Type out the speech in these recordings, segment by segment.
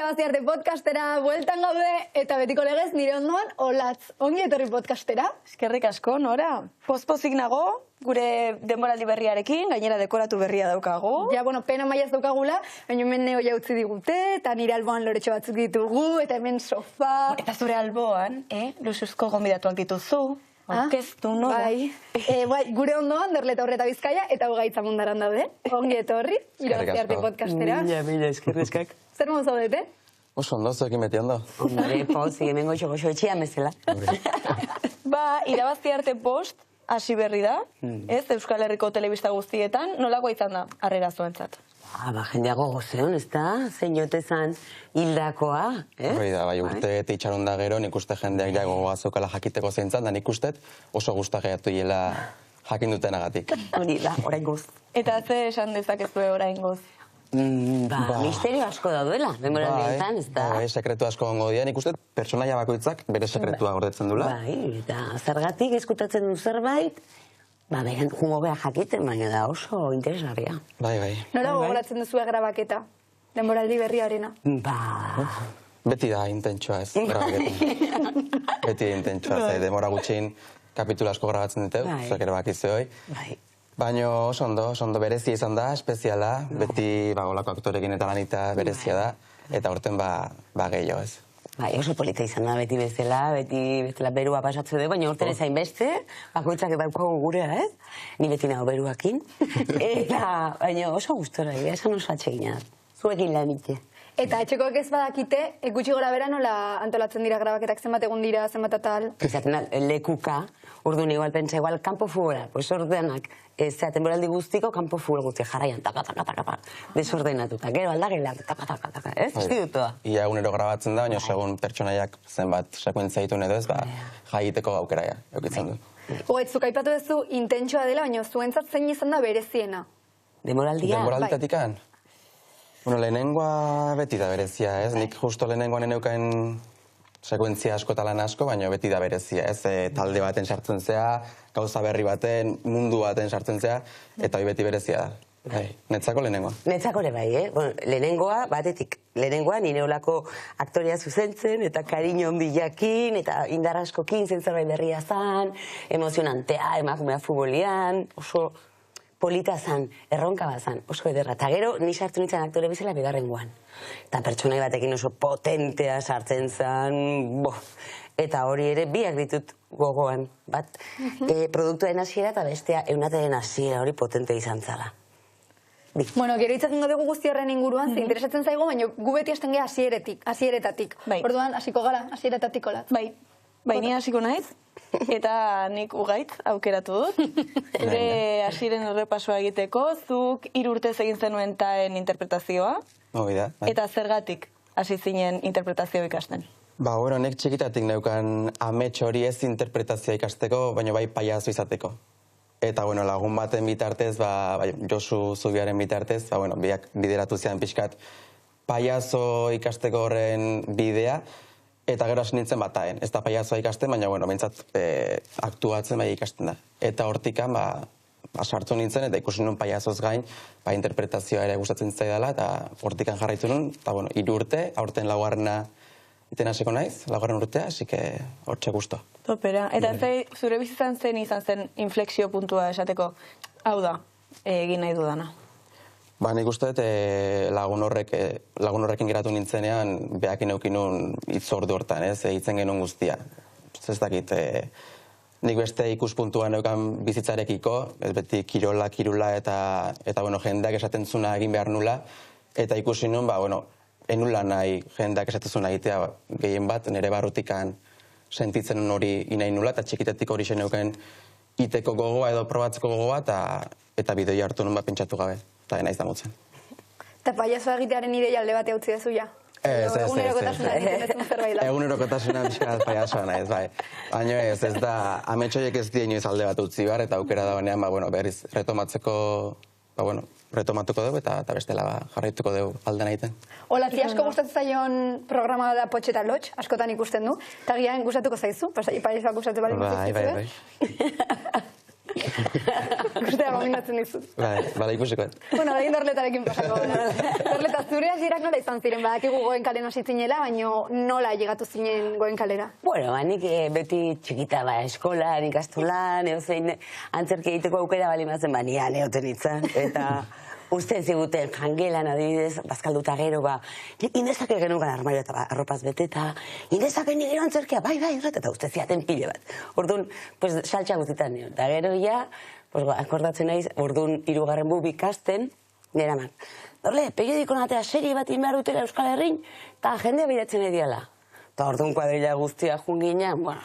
Irabaziarte podcastera bueltan gaude eta betiko legez nire ondoan Olatz. Ongi etorri podcastera. Eskerrik asko, Nora. Pozpozik nago, gure denboraldi berriarekin, gainera dekoratu berria daukagu. Ja, pena maiaz daukagula, baina hemen neo jautzi digute, eta nire alboan loretxo batzuk ditugu, eta hemen sofa. Eta zure alboan, lusuzko gonbidatuak dituzu. Orkestu, Nora. Bai, gure ondoan, Derleta Horreta Bizkaia, eta Ugaitza Mundaran daude. Ongi etorri, Irabaziarte podcastera. Mila, eskerrizkak. Zer moz zaudete? Oso ondo, zuekin beti ondo. Hombre, pozik, hemen goxo etxean bezala. Irabaziarte post, hasi berri da, ez, Euskal Herriko telebista guztietan, nolakoa izan da harrera zuentzat? Jendeago gozeon, ez da? Zein jotezan hildakoa, Hori da, bai, urte itxaron da gero, nik uste jendeak ja gogoa zeukala jakiteko zeintzat, da nik uste oso gustagatu hiela jakin dutenagatik. Hori da, orain goz. Eta ze esan dezakezue orain goz? Misterio asko dauela, denboraldietan, ez da? Bai, sekretu asko gongo dira, nik uste pertsonaia bakoitzak bere sekretua gordetzen dula. Bai, eta zergatik eskutatzen du zerbait, beren jungo behar jakiten, baina da oso interesgarria. Bai. Nola gogoratzen duzu grabaketa, denboraldi berriarena? Beti da intentsua ez, grabaketa. Beti da intentsua, ze demora gutxin kapitulu asko grabatzen dute, zuek ere bakizu hoi. Baina oso ondo berezia izan da, espeziala, beti golako aktorekin eta lanita berezia da, eta horten gehiago ez. Bai, oso polita izan da, beti bezala berua pasatze dugu, baina urten ezain beste, bakoitzak daukagu gurea, ez? Ni beti nago beruakin. Eta, baina oso gustora, esan oso atsegina. Zuekin lan ite. Eta etxekoak ez badakite, gutxi gora bera nola antolatzen dira grabaketak, zenbat egun dira, zenbat atal? Izaten lekuka, orduan igual pentsa, igual kanpo fugora, pues ordenak, zeaten boraldi guztiko, kanpo fugora guzti jarraian, taka, desordenatuta, gero aldagela, taka, ez? Esti dutua. Ia egunero grabatzen da, baina segun pertsonaiak zenbat sekuentzia ditun edo ez, jaiiteko aukera eukitzen du. Zuk aipatu duzu intentsua dela, baina zuentzat zein izan da bereziena? Demoraldia? Demoralditatikan? Lehenengoa beti da berezia, ez? Nik justo lehenengoan eneukaen sekuentzia asko eta lan asko, baina beti da berezia, ez? Talde baten sartzen zea, gauza berri baten, mundu baten sartzen zea, eta hori beti berezia da. Netzako lehenengoa. Netzako ere bai, lehenengoa, batetik, lehenengoa nire olako aktorea zuzentzen, eta kariño ondilakin, eta indar askokin zentzerbait berria zan, emozionantea, emakumea futbolian, oso polita zan, erronka bat zan, oso ederra. Eta gero, ni sartu nintzen aktore bezala bigarren guan. Eta pertsonai batekin oso potentea sartzen zan, Eta hori ere biak ditut gogoan. Bat, produktuen hasiera eta bestea eunateren hasiera hori potente izan zala. Gero hitzatzen dugu guztiarren inguruan, ze interesatzen zaigu, baina gu beti hasten geha hasieretatik. Orduan, hasiko gara, hasieretatik Olatz. Bai, ni hasiko naiz, eta nik Ugaitz aukeratu dut. Gure hasiren errepasoa egiteko, zuk 3 urtez egin zenuen taen interpretazioa. Eta zergatik hasi zinen interpretazioa ikasten? Nek txikitatik neukan amets hori ez interpretazioa ikasteko, baina bai paiazo izateko. Eta lagun baten bitartez, Josu Zubiaren bitartez, biak bideratu zian pixkat paiazo ikasteko horren bidea, eta gero hasi nintzen bataen. Ez da paiazoa ikasten, baina behintzat aktuatzen bai ikasten da. Eta hortikan sartu nintzen, eta ikusi nuen paiazoz gain, interpretazioa ere gustatzen zaidala, eta hortikan jarraitu nuen, eta 3 urte, aurten laugarrena iten hasiko naiz, laugarren urtea, así que hortxe gusto. Topera. Eta zure bizitzan zen izan zen inflexio puntua esateko, hau da, egin nahi dudana? Nik uste dut lagun horrekin geratu nintzenean, behakin eukinun hitzordu hortan, hitzen genuen guztia. Ez dakit, nik beste ikuspuntua neukan bizitzarekiko, ez beti kirula, eta jendeak esaten zuna egin behar nula, eta ikusi nuen, enula nahi jendeak esaten zuna egitea gehien bat, nire barrutikan sentitzen hori inahi nula, eta txikitetik hori zen neuken iteko gogoa edo probatzeko gogoa, eta bidoi hartu nuen pentsatu gabe. Eta naiz da motzen. Eta paiazoa egitearen ideia alde bate utzi dezu ja? Egunerokotasuna egiten ezun zerbait da. Egunerokotasuna pixkat paiazoa naiz, bai. Baina ez da, ametsoiek ez dien inoiz alde bat utzi behar, eta aukera da banean, berriz retomatzeko, retomatuko dugu, eta bestela jarraituko dugu alde nahiten. Olatzi asko gustatzen zaion programa da Potx eta Lotx, askotan ikusten du, eta gian gustatuko zaizu, paiazoak gustatzen bali Bai. Gustea gomendatzen dizut. Bala ikusiko. Bueno, egin Dorletarekin pasako. Dorleta, zure hasierak nola izan ziren? Badakigu Goenkalen hasi zinela, baina nola llegatu zinen Goenkalera? Bueno, nik beti txikita eskolan, ikastolan, zein antzerki egiteko aukera bali mazen banian egoten itzan. Eta uste ziguten jangelan adibidez, bazkalduta gero, indezake genukan armaio eta arropaz beteta, indezake nire antzerkia, bai, eta uste ziaten pile bat. Orduan, saltxa guztitan nio. Eta gero ja, akordatzen naiz, orduan 3. bub ikasten, nire man. Dorle, periodiko natea serie bat inbehar dutela Euskal Herrin, eta jendea biratzen ediala. Eta orduan kuadrilla guztia jungina, bueno,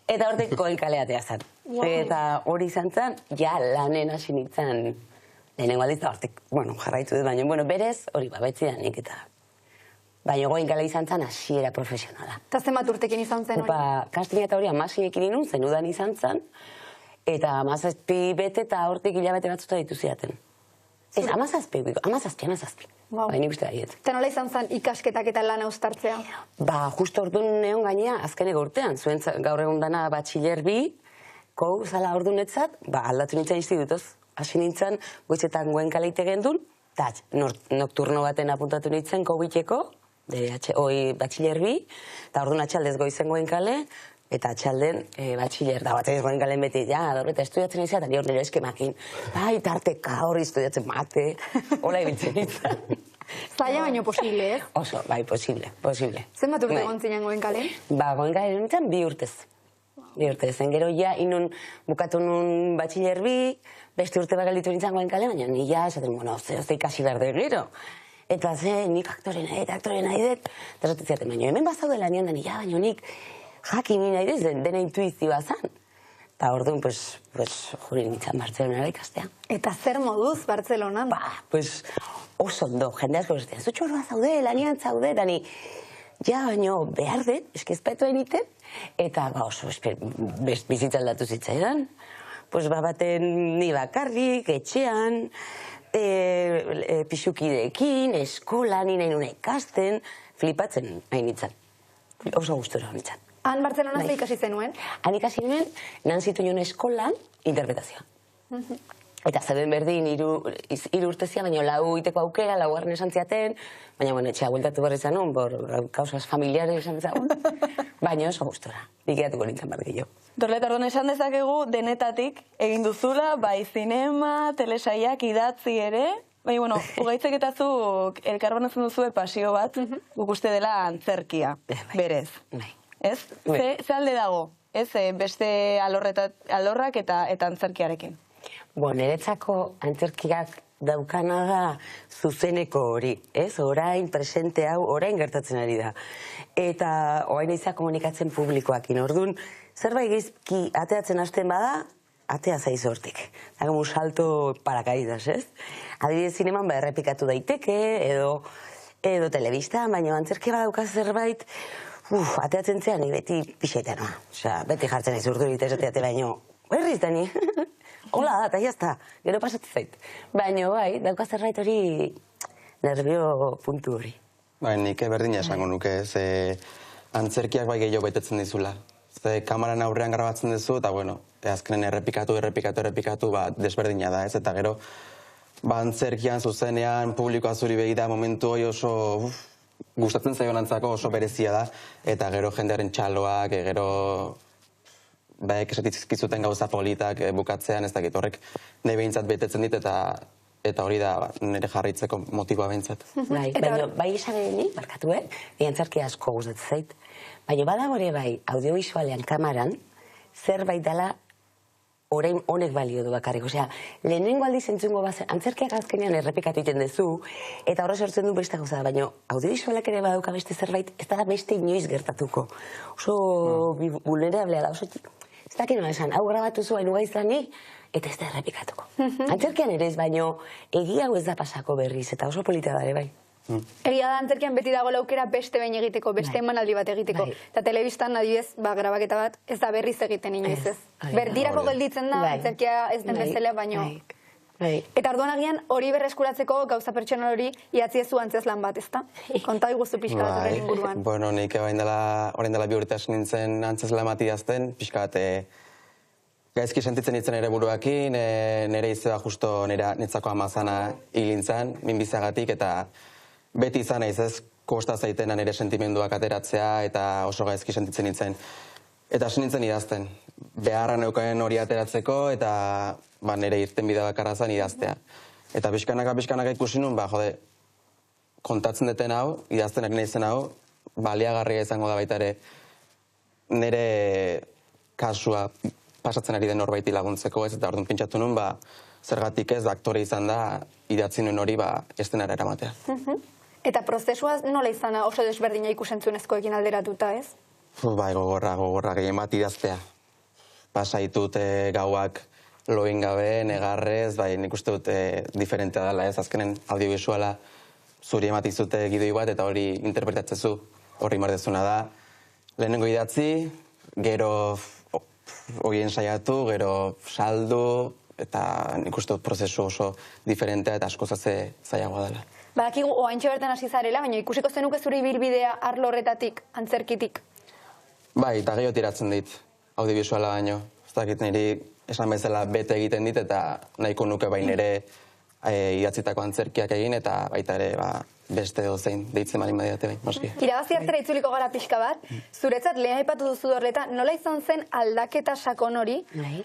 eta hortik Goenkaleatea zen. Eta hori izan zen, ja lanen hasi nintzen, lehenengo aldiz da hortik, jarraitu dut, baina, berez, hori betzidan nik eta. Baina Goenkale izan zen hasiera profesionala. Eta zenbat urtekin izan zen hori? Kastin eta hori 16ekin inun, zenudan izan zen, eta 17 bete eta hortik hilabete batzuta ditu ziaten. Ez, 17. Baina ikuste daiet. Eta nola izan zen ikasketak eta lana uztartzea? Justo orduan neon gaina azkeneko urtean, zuen gaur egun dana batxiller 2, kou zala orduanetzat, aldatu nintzen institutoz. Hasi nintzen, goizetan Goenkale egiten duen, eta nokturno baten apuntatu nintzen COVID-eko, batxiller 2, eta orduan atxaldez goizen Goenkale, eta atxalden batxiller, da batzaiz Goenkalen beti, eta estudiatzen izan, eta ni hor nire eskemakin, tarteka hori estudiatzen mate, hola ibiltzen nintzen. Zaila baino posible, ez? Oso, posible. Zenbat urte egon zinen Goenkalen? Goenkale nintzen 2 urtez. Gero ja, inun bukatu nun batxiller 2, beste urte bat galditu nintzen Goenkale, baina ni ja, esaten, ze ikasi behar dut gero. Eta nik aktore nahi dut, eta esaten ziaten, baina hemen bazaude lanian da nila, baina nik jakin nahi dut, dena intuizioa zan. Eta orduan, juri nintzen Bartzelonara ikastea. Eta zer moduz Bartzelonan? Oso ondo, jende asko esaten, zutxorra zaude, lanian zaude, eta ni, baina behar dut, eskizpaitu egiten, eta oso bizitza aldatu zitzaidan. Baten ni bakarrik, etxean, pixukideekin, eskolan, ni nahi nuna ikasten, flipatzen nahi nintzen. Oso gustura hori nintzen. Han Bartzelona ze ikasi zenuen? Han ikasi nuen, nan zitu nion eskolan, interpretazioa. Eta zeben berdin, 3 urtezia, baina 4 iteko aukera, 4 esan ziaten, baina, etxea bueltatu behar izan nun, kausas familiares esan zagun, baina oso gustura, dikeatuko nintzen bargillo. Dorleta, orduan esan dezakegu denetatik egin duzula, bai zinema, telesaiak, idatzi ere, baina, ugaitzek eta zuk elkarbanatzen duzue pasio bat, guk uste dela antzerkia, berez. Ez? Ze alde dago, ez? Beste alorrak eta antzerkiarekin. Niretzako antzerkiak daukana da zuzeneko hori, ez? Orain, presente hau, orain gertatzen ari da. Eta orain izan komunikatzen publikoakin. Orduan, zerbait gizki ateatzen hasten bada, atea zaiz hortik. Da, como salto paracaídas, ez? Adibidez zineman, errepikatu daiteke, edo telebista, baina antzerki badauka zerbait, ateatzen zean, beti pixetan, beti jartzen ez urdu egite esateate baino, berriz da ni. Hola da, eta jazta, gero pasatzen zait. Baina bai, dauka zerbait hori nervio puntu hori. Nik berdina esango nuke, ze antzerkiak bai gehiago betetzen dizula. Ze kamaran aurrean grabatzen duzu, eta azkenen errepikatu, desberdina da, ez? Eta gero, antzerkian, zuzenean, publikoa zuri begida, momentu hori oso gustatzen zaio lantzako oso berezia da, eta gero jendearen txaloak, gero baek esatizkizuten gauza politak bukatzean, ez dakit horrek nahi behintzat betetzen dit, eta hori da nire jarraitzeko motiboa behintzat. Bai esan barkatu, antzerki asko gustatzen zait, baina badago ere bai audiovisualean kamaran, zerbait dela orain honek balio du bakarrik. Osea, lehenengo aldiz entzungo bazen, antzerkiak azkenean errepikatu egiten duzu, eta horre sortzen du beste gauza da, baina audiovisualak ere badauka beste zerbait, ez da beste inoiz gertatuko. Oso vulnerablea da, oso ez dakit nola esan, hau grabatu zuen ugaizlani, eta ez da errepikatuko. Antzerkian ere ez, baino egia hau ez da pasako berriz, eta oso polita da ere bai. Egia da, antzerkian beti dago aukera beste behin egiteko, beste emanaldi bat egiteko. Eta telebistan, adibidez, grabaketa bat, ez da berriz egiten inoiz ez. Berdirako gelditzen da, antzerkia ez den bezala, baino. Eta orduan agian hori berreskuratzeko gauza pertsonal hori idatziezu antzeslan bat, ezta? Konta iguzu pixka bat horren inguruan. Bueno, nik orain dela 2 urte hasi nintzen antzeslan bat idazten, pixka bat gaizki sentitzen ditzen ere buruakin, nire izeba justo netzako amazana hilintzan, minbizagatik, eta beti izan naiz ez, kosta zaitena nire sentimenduak ateratzea, eta oso gaizki sentitzen ditzen. Eta hasi nintzen idazten. Beharra neukaen hori ateratzeko, eta nire irten bidea bakarra zen idaztea. Eta pixkanaka ikusi nun, kontatzen duten hau, idaztenak nahizen hau, baliagarria izango da baita ere nire kasua pasatzen ari den norbaiti laguntzeko ez, eta orduan pentsatu nun, zergatik ez, aktore izan da, idatzi nuen hori estenara eramatea. Eta prozesua nola izana oso desberdina ikusentzunezkoekin alderatuta, ez? Bai, gogorra, gehien bat idaztea. Pasaitut gauak loin gabe, negarrez, nik uste dut diferentea dela ez, azkenen audiovisuala zuri ematizute gidoi bat, eta hori interpretatzezu, horri mardezuna da. Lehenengo idatzi, gero horien saiatu, gero saldu, eta nik uste dut prozesu oso diferentea eta asko zailagoa dela. Badakigu, oaintxe bertan hasi zarela, baina ikusiko zenuke zure ibilbidea arlo horretatik, antzerkitik? Bai, eta gehiot iratzen dit, audiovisuala baino. Ez dakit niri esan bezala bete egiten dit, eta nahiko nuke bain ere idatzitako antzerkiak egin, eta baita ere beste dozein deitzen balin badiate bain, moski. Irabazi artera itzuliko gara pixka bat, zuretzat lehen aipatu duzu horreta, nola izan zen aldaketa sakon hori,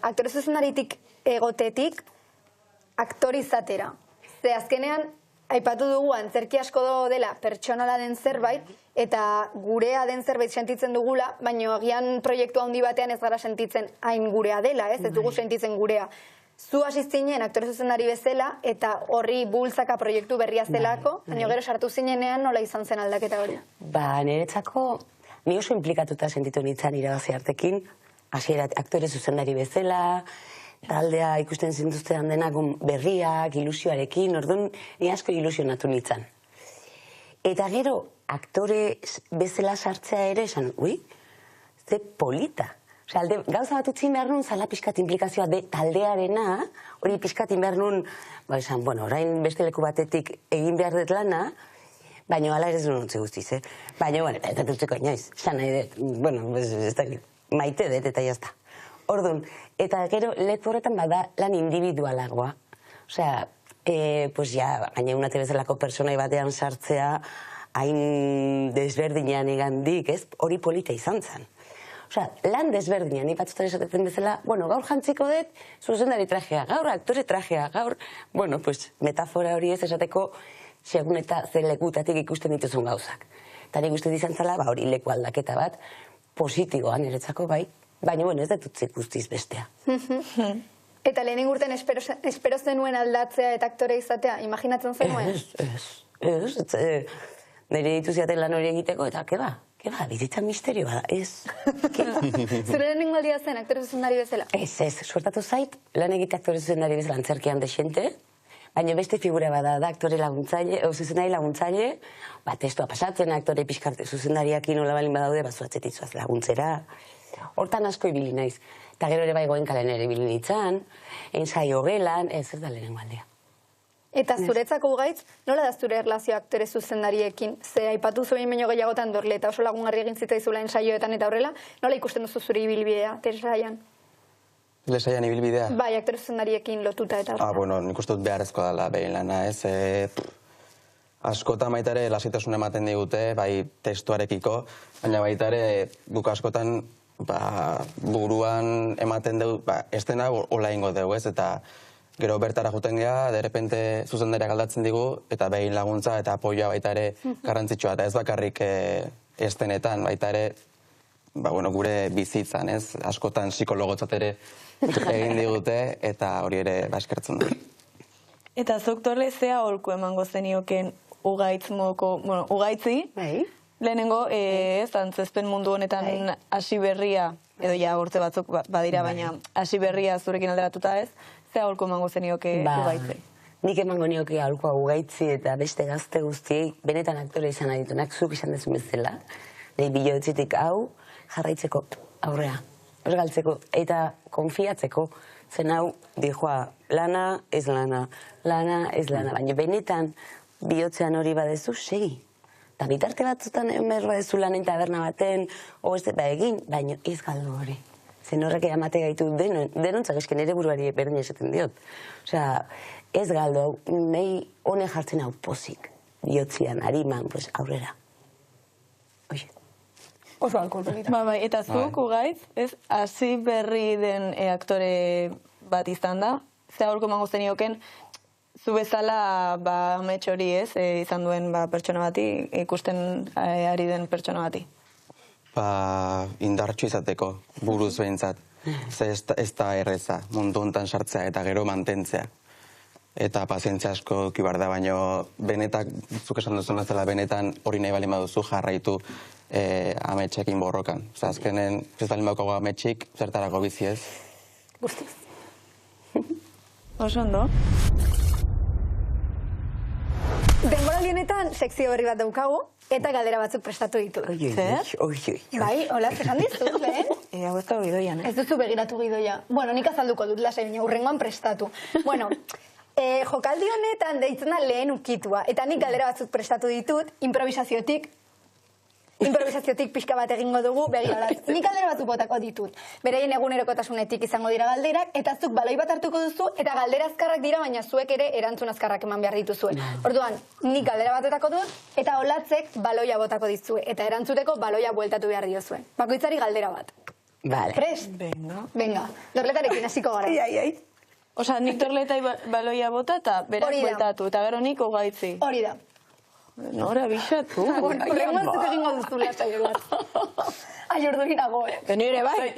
aktore zuzendaritik egotetik, aktorizatera. Ze azkenean, aipatu dugu antzerki asko dela pertsonala den zerbait, eta gurea den zerbait sentitzen dugula, baina agian proiektu handi batean ez gara sentitzen hain gurea dela, ez dugu sentitzen gurea. Zu hasi zinen aktore zuzendari bezala, eta horri bultzaka proiektu berria zelako, baina gero sartu zinenean nola izan zen aldaketa hori? Niretzako, ni oso implikatuta sentitu nintzen irabazi artekin, hasierat aktore zuzendari bezala, taldea ikusten zintuztean denak berriak, ilusioarekin, orduan ni asko ilusionatu nintzen. Eta gero, aktore bezala sartzea ere, esan, ze polita. Gauza bat utzin behar nun, zala pixkat implikazioa taldearena, hori pixkatin behar nun, esan, orain beste leku batetik egin behar dut lana, baina ala ere zuen utzi guztiz, Baina, eta dutzeko inoiz, esan nahi dut, maite dut eta jazta. Orduan, eta gero leku horretan bada lan individualagoa. Osea, gaina unate bezalako personai batean sartzea, hain desberdinean egandik, hori polita izan zen. Osea, lan desberdinean, ni batzutan esaten bezala, gaur jantziko dut, zuzendari trajea, gaur aktore trajea, gaur, metafora hori ez esateko, segun eta ze lekutatik ikusten dituzun gauzak. Eta nik uste izan zela, hori leku aldaketa bat, positiboan niretzako bai, baina ez dut utzi guztiz bestea. Eta lehenik urten espero zenuen aldatzea eta aktore izatea, imaginatzen zenuen? Ez, nire dituziaten lan hori egiteko, eta keba, bizitza misterioa da, ez. Zure lehenengo aldia zen, aktore zuzendari bezala? Ez, suertatu zait, lan egite aktore zuzendari bezala antzerkian desente, baina beste figura bada da aktore laguntzaile, zuzendari laguntzaile, testua pasatzen, aktore pixkarte zuzendariak inola balin badaude, zuatzetizuaz laguntzera, hortan asko ibili naiz. Eta gero ere bai Goenkalen ere ibili nintzen, ensaio gelan, ez da lehenengo aldia. Eta zuretzako gaitz, nola da zure erlazio aktore zuzendariekin? Ze aipatu zuen baino gehiagotan dorle, eta oso lagungarri egin zitzaizula ensaioetan eta horrela, nola ikusten duzu zure ibilbidea, Lesaian? Lesaian ibilbidea? Bai, aktore zuzendariekin lotuta eta horrela. Nik uste dut beharrezkoa dela behin lana, ez? Askotan baita ere lasitasun ematen digute, bai testuarekiko, baina baita ere guk askotan buruan ematen dugu, estena hola ingo dugu, ez? Eta gero bertara juten geha, derrepente zuzendariak aldatzen digu, eta behin laguntza eta apoioa baita ere garrantzitsua, eta ez bakarrik estenetan, baita ere gure bizitzan, ez? Askotan psikologotzat ere egin digute, eta hori ere eskertzen da. Eta zuk torle zea holku emango zenioken ugaitzi, lehenengo, antzezpen mundu honetan hasi berria, edo ja urte batzuk badira, baina hasi berria zurekin alderatuta ez, zea holku emango zenioke ugaitzi? Nik emango nioke aholkoa ugaitzi eta beste gazte guztiei benetan aktore izan aditunak, zuk izan dezun bezala, nahi bilotzitik hau jarraitzeko aurrea, galtzeko eta konfiatzeko, zen hau dijoa lana, ez lana, baina benetan bihotzean hori badezu segi. Eta bitarte batzutan emerro badezu lanen taberna baten, egin, baina ez galdu hori. zen horrek amate gaitu denontzak, esken ere buruari berdin esaten diot. Osea, ez galdo, nahi honek jartzen hau pozik, diotzian, hariman, pues aurrera. Oie. Oso alkoholpolita. Bai, eta zuk, Ugaitz, ez, hasi berri den aktore bat izan da, ze aholko emango zenioken, zu bezala amets hori ez, izan duen pertsona bati, ikusten ari den pertsona bati. Indartxu izateko, buruz behintzat. Ze ez da erreza, mundu hontan sartzea eta gero mantentzea. Eta pazientzia asko kibar da, baino benetak, zuk esan duzun bezala, benetan hori nahi balin baduzu jarraitu ametsekin borrokan. Azkenen, ez balin badukago ametsik, zertarako bizi ez. Guztiz. Oso ondo. Denboraldi honetan sekzio berri bat daukagu, eta galdera batzuk prestatu ditu. Zer? Bai, hola, zesan dizut, lehen? Hau ez da gidoian, Ez duzu begiratu gidoia. Bueno, nik azalduko dut, lasai, baina urrengoan prestatu. Bueno, jokaldi honetan deitzen da lehen ukitua, eta nik galdera batzuk prestatu ditut, improvisaziotik pixka bat egingo dugu, begiralat. Nik galdera batzuk botako ditut. Beraien egunerokotasunetik izango dira galderak, eta zuk baloi bat hartuko duzu, eta galdera azkarrak dira, baina zuek ere erantzun azkarrak eman behar dituzue. Orduan, nik galdera bat botako dut, eta olatzek baloia botako dizue, eta erantzuteko baloia bueltatu behar diozue. Bakoitzari galdera bat. Vale. Prest? Venga. Dorletarekin hasiko gara. Osa, nik dorletai baloia bota eta berak bueltatu, eta gero nik Ugaitzi. Hori da. Nora bixatu. Horrengo ez dut egingo duzu lasai elat. Ai, ordu ginago, Nire bai.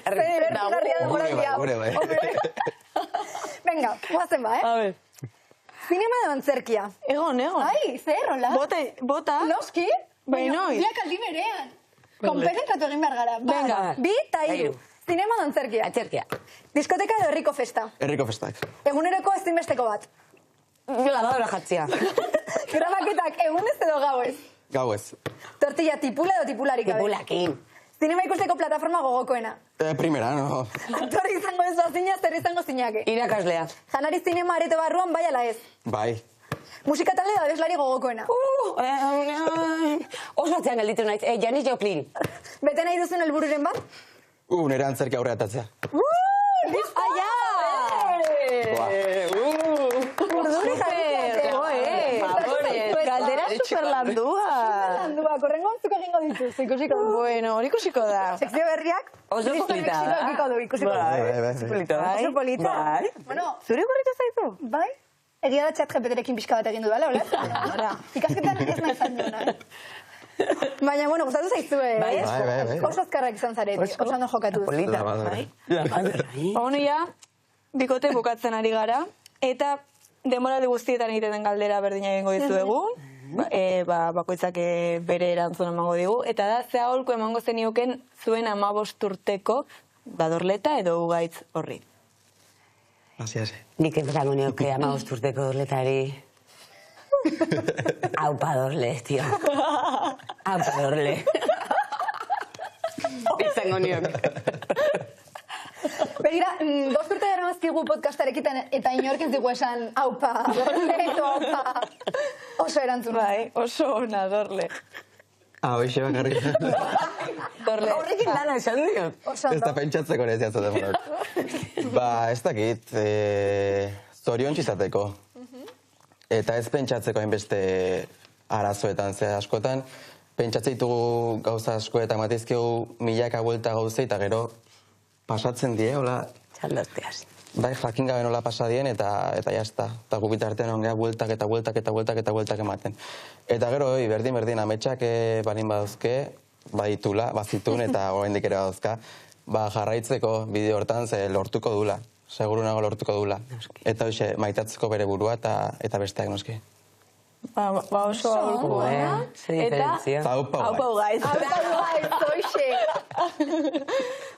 Gure bai. Venga, guazen ba, A ver. Zinema edo antzerkia. Egon. Ai, zer, hola? Bota. Noski? Baina, biak aldi berean. Konpenetratu egin behar gara. Venga. 2 eta 3. Zinema edo antzerkia. Atzerkia. Diskoteka edo herriko festa. Herriko festak. Eguneroko ezinbesteko bat. Lavadora jatzia. Grabaketak egunez edo gauez. Gauez. Tortilla tipula edo tipularik gabe. Tipulakin. Zinema ikusteko plataforma gogokoena. Primera, no? Aktore izango ez zina, zer izango zinake. Irakaslea. Janari zinema arete barruan bai ala ez. Bai. Musika talde da abeslari gogokoena. Oso atzean gelditu naiz. Janis Joplin. Bete nahi duzun helbururen bat? Nire antzerkia aurre atatzea. Aia! Urduri Galdera superlandua. Superlandua, korrengo ontzuk egingo dituz, ikusiko du. Bueno, hori ikusiko da. Sekzio berriak? Oso polita da. Ikusiko du. Oso polita. Bueno, Zuri gorritu zaizu? bai? Egia da txat GPT-rekin pixka bat egin dudala, hola? Ikasketan ez nahi zan duena. Baina, bueno, gustatu zaizue, eh? Bai. Oso azkarrak izan zarete, oso ondo jokatu. Polita. Honu ja, bikote bukatzen ari gara, eta denboraldi guztietan egiten den galdera berdina egingo dizuegu, bakoitzak bere erantzun emango digu, eta da, ze aholku emango zenioken zuen 15 urteko Dorleta edo Ugaitz horri. Hasi. Nik entzango nioke 15 urteko dorletari. Aupa dorle, tío. Aupa dorle. Izango nioke. Begira, 2 urte dara mazkigu podcastarekitan eta inork ez digu esan aupa, dorle edo aupa. Oso erantzun. Bai, oso ona Dorle. Hoxe bakarrik. Dorle. Horrekin lana esan diot. Oso Ez da ondo. pentsatzeko ere ez jatzen denborak. Ez dakit, zorion txizateko. Eta ez pentsatzeko hainbeste arazoetan, ze askotan, pentsatzen ditugu gauza asko eta matizkegu milaka buelta gauzei, eta gero pasatzen die, hola, Txaldosteaz. bai jakin gabe nola pasadien, eta jazta. Eta gubitartean ongea bueltak ematen. Eta gero, berdin, ametsak balin badauzke, bazitun eta oraindik ere badauzka, jarraitzeko bideo hortan ze lortuko dula. Seguru nago lortuko dula. Eta hoxe, maitatzeko bere burua eta besteak noski. Oso aholku, Ze diferentzia. Aupa Ugaitz.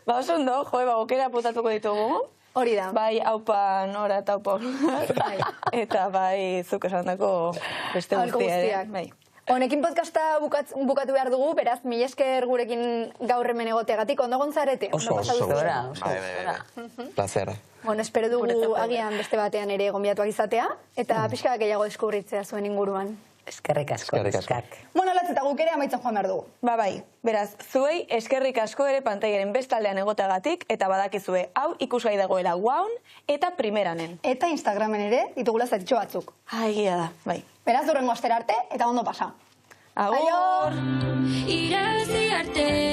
Oso ondo, gokera potatuko ditugu. Hori da. Bai, aupa Nora eta aupa eta bai, zuk esandako beste Aholku guztia. guztiak. Honekin podcasta bukatu behar dugu, beraz, mila esker gurekin gaur hemen egoteagatik, ondo gontzarete? Oso. Bai. Placer. Bueno, espero dugu agian beste batean ere gonbiatuak izatea, eta pixka gehiago deskubritzea zuen inguruan. Eskerrik asko. Bueno, latz eta guk ere amaitzen joan behar dugu. Ba bai, beraz, zuei eskerrik asko ere pantailaren bestaldean egoteagatik, eta badakizue hau ikusgai dagoela Wown eta Primeranen. Eta Instagramen ere ditugula zatitxo batzuk. Egia da, bai. Beraz, durrengo astera arte eta ondo pasa. Agur! Irabazi arte